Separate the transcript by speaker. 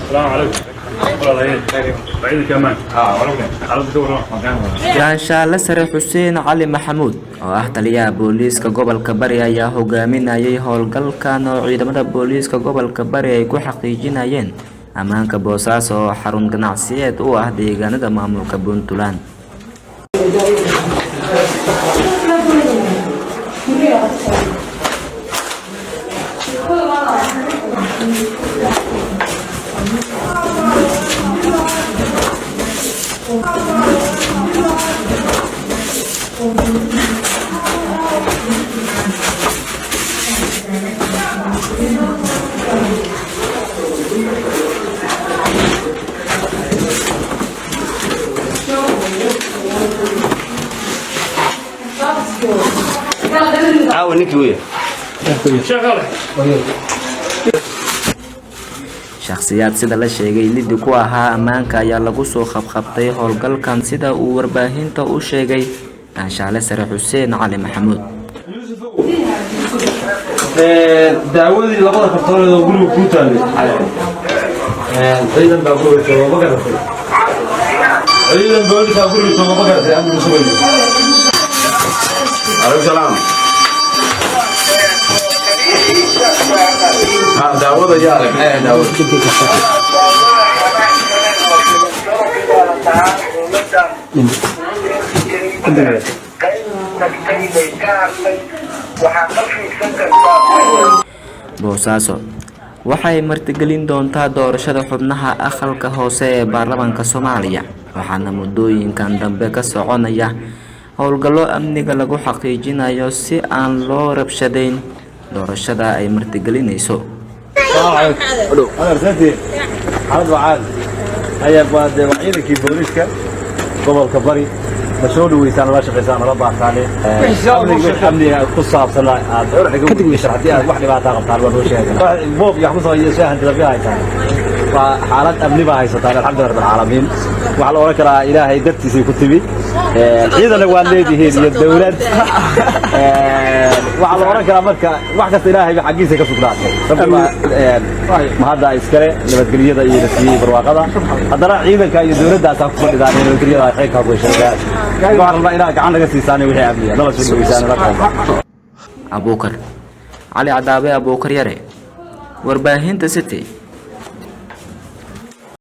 Speaker 1: السلام عليكم.
Speaker 2: Gaashaale Sare Xuseen Cali Maxamuud oo ah taliyaha booliiska gobolka Bari ayaa hogaaminayay howlgalkan oo ciidamada booliiska gobolka Bari ay ku xaqiijinayeen ammaanka Boosaaso oo xarun ganacsiyeed u ah deegaanada maamulka Puntland. shakhsiyaad sida la sheegay liddi ku ahaa ammaanka ayaa lagu soo qabqabtay howlgalkan sida uu warbaahinta u sheegay Gaashaale Sare Xuseen Cali Maxamuud.
Speaker 3: daawadii labada kartooneed oo guriga ku taalay ciidan baa guriga soo magaratay ciidan booliska guriga soo magaratay amru soo عليكم السلام. داوود جارك داوود.
Speaker 2: Boosaaso waxay martigelin doontaa doorashada xubnaha aqalka hoose ee baarlamaanka Soomaaliya waxaana muddooyinkan dambe ka soconaya howlgallo amniga lagu xaqiijinayo si aan loo rabshadayn doorashada ay martigelinayso.
Speaker 3: gobolka Bari mas'uul weeysan la shaqeeysan la baaxaale amniga ku saabsan aad sharaxdii aad wax dhibaato qabtaan waa loo sheegay boob yaa ku soo yeeshay hanti laga haysan xaalad amni baa haysataa alxamdulillaah rabbil caalamiin waxa la oran karaa ilaahay dartiisa ku timi ciidana waa leeyihiin iyo dawlad waxa la oran karaa marka wax kasta ilaahay xaqiisa ka sugnaatay ma hadda iskale nabadgelyada iyo nasiib barwaaqada haddana ciidanka iyo dawladdaas ku fadhidaan nabadgelyada ay ka qoyshaan waxaan ilaa gacan laga siisaanay wixii amniga nala soo dhaweysaan la qabo
Speaker 2: Abuukar Cali Cadaabe Abuukar Yare warbaahinta City.